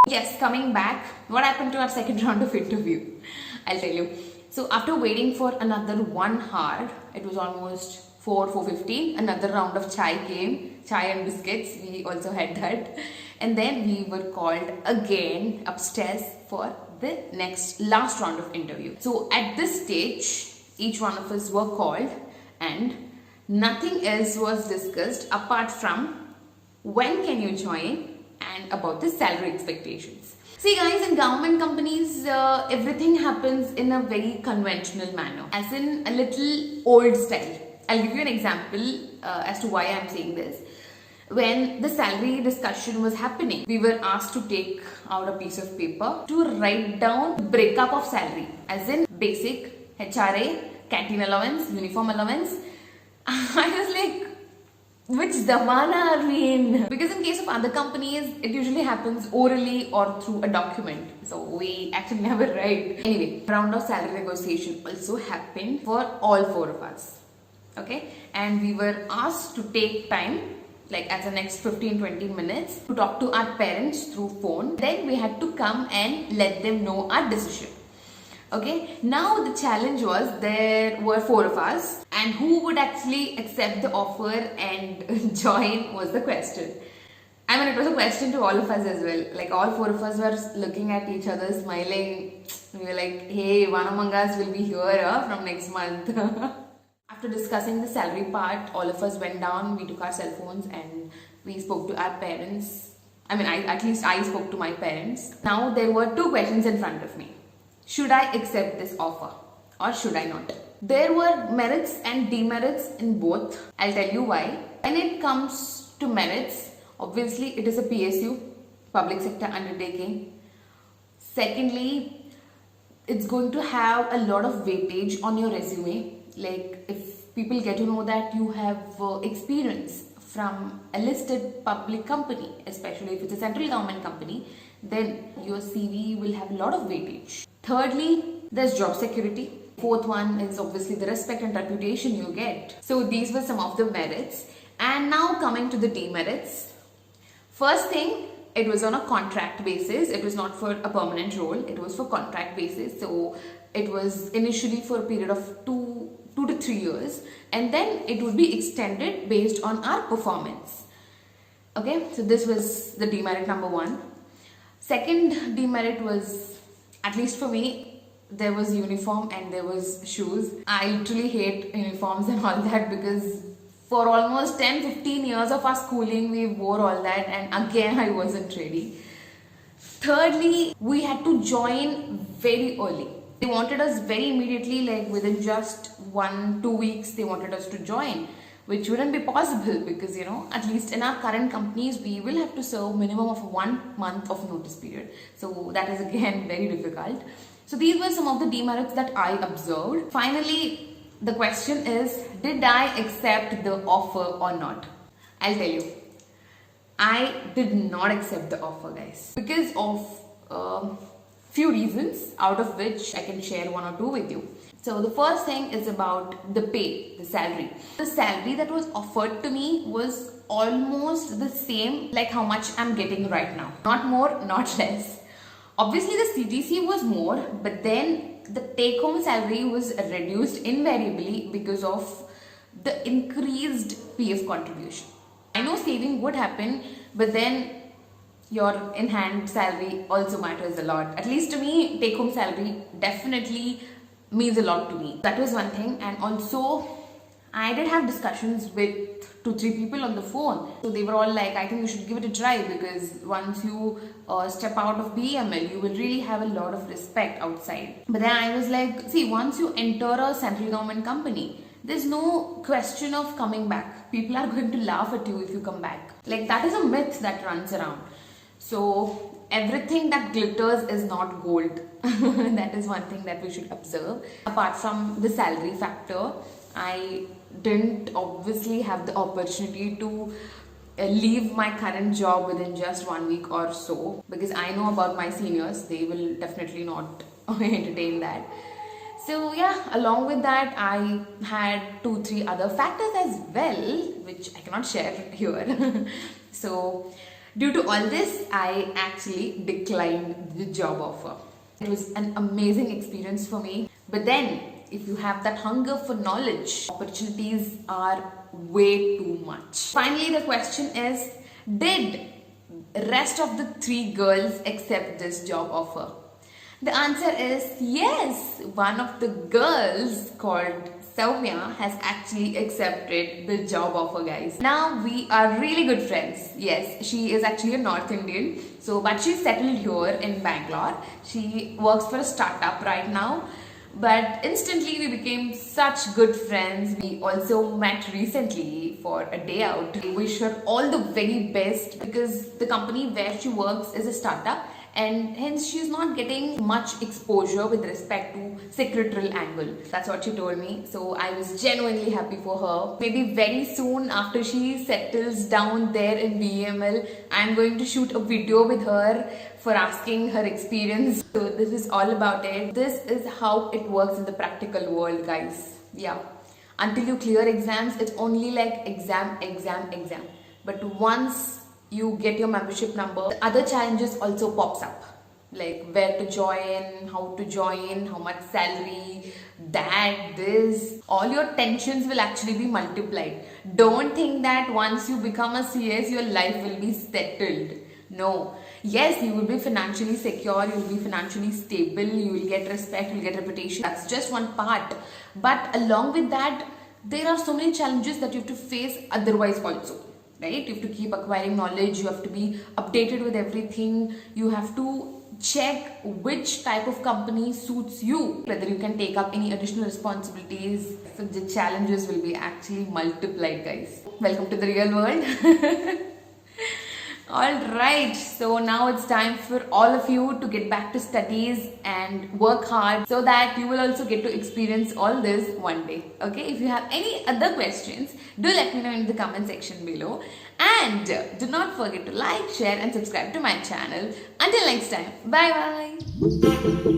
Yes, coming back, what happened to our second round of interview? I'll tell you. So after waiting for another 1 hour, it was almost 4:15. Another round of chai came, chai and biscuits. We also had that, and then we were called again upstairs for the last round of interview. So at this stage, each one of us were called, and nothing else was discussed apart from when can you join and about the salary expectations. See guys, in government companies, everything happens in a very conventional manner, as in a little old style. I'll give you an example as to why I'm saying this. When the salary discussion was happening, we were asked to take out a piece of paper to write down breakup of salary, as in basic, HRA, canteen allowance, uniform allowance. I was like, which zamana are we in? Because in case of other companies, it usually happens orally or through a document. So we actually never write. Anyway, round of salary negotiation also happened for all four of us. Okay, and we were asked to take time, like as the next 15-20 minutes, to talk to our parents through phone. Then we had to come and let them know our decision. Okay, now the challenge was there were four of us, and who would actually accept the offer and join was the question. I mean, it was a question to all of us as well. Like all four of us were looking at each other, smiling. We were like, hey, one among us will be here from next month. After discussing the salary part, all of us went down, we took our cell phones and we spoke to our parents. I mean, at least I spoke to my parents. Now there were two questions in front of me. Should I accept this offer or should I not? There were merits and demerits in both. I'll tell you why. When it comes to merits, obviously it is a PSU, public sector undertaking. Secondly, it's going to have a lot of weightage on your resume. Like if people get to know that you have experience from a listed public company, especially if it's a central government company, then your CV will have a lot of weightage. Thirdly, there's job security. Fourth one is obviously the respect and reputation you get. So these were some of the merits. And now coming to the demerits. First thing, it was on a contract basis. It was not for a permanent role. It was for contract basis. So it was initially for a period of 2 to 3 years. And then it would be extended based on our performance. Okay, so this was the demerit number one. Second demerit was, at least for me, there was uniform and there was shoes. I literally hate uniforms and all that because for almost 10-15 years of our schooling, we wore all that, and again, I wasn't ready. Thirdly, we had to join very early. They wanted us very immediately, like within just 1-2 weeks, they wanted us to join, which wouldn't be possible because, you know, at least in our current companies, we will have to serve minimum of 1 month of notice period. So that is again very difficult. So these were some of the demerits that I observed. Finally, the question is, did I accept the offer or not? I'll tell you, I did not accept the offer, guys, because of few reasons, out of which I can share 1 or 2 with you. So the first thing is about the pay, the salary. The salary that was offered to me was almost the same like how much I'm getting right now. Not more, not less. Obviously the CTC was more, but then the take-home salary was reduced invariably because of the increased PF contribution. I know saving would happen, but then your in-hand salary also matters a lot. At least to me, take-home salary definitely means a lot to me. That was one thing. And also, I did have discussions with 2-3 people on the phone. So they were all like, I think you should give it a try because once you step out of BEML, you will really have a lot of respect outside. But then I was like, see, once you enter a central government company, there's no question of coming back. People are going to laugh at you if you come back. Like that is a myth that runs around. So everything that glitters is not gold. That is one thing that we should observe. Apart from the salary factor, I didn't obviously have the opportunity to leave my current job within just 1 week or so because I know about my seniors, they will definitely not entertain that. So yeah, along with that, I had 2-3 other factors as well, which I cannot share here. So Due to all this, I actually declined the job offer. It was an amazing experience for me. But then, if you have that hunger for knowledge, opportunities are way too much. Finally, the question is, did rest of the 3 girls accept this job offer? The answer is yes. One of the girls called Soumya has actually accepted the job offer, guys. Now we are really good friends. Yes, she is actually a North Indian. But she's settled here in Bangalore. She works for a startup right now. But instantly we became such good friends. We also met recently for a day out. I wish her all the very best because the company where she works is a startup and hence she's not getting much exposure with respect to secretarial angle. That's what she told me. So I was genuinely happy for her. Maybe very soon after she settles down there in BEML, I'm going to shoot a video with her for asking her experience. So this is all about it. This is how it works in the practical world, guys. Yeah. Until you clear exams, it's only like exam. But once you get your membership number, other challenges also pops up, like where to join, how much salary, this, all your tensions will actually be multiplied. Don't think that once you become a CS, your life will be settled. No. Yes, you will be financially secure, you will be financially stable, you will get respect, you will get reputation. That's just one part. But along with that, there are so many challenges that you have to face otherwise also. Right? You have to keep acquiring knowledge, you have to be updated with everything, you have to check which type of company suits you, whether you can take up any additional responsibilities. So the challenges will be actually multiplied, guys. Welcome to the real world. Alright, so now it's time for all of you to get back to studies and work hard so that you will also get to experience all this one day. Okay, if you have any other questions, do let me know in the comment section below. And do not forget to like, share and subscribe to my channel. Until next time, bye bye.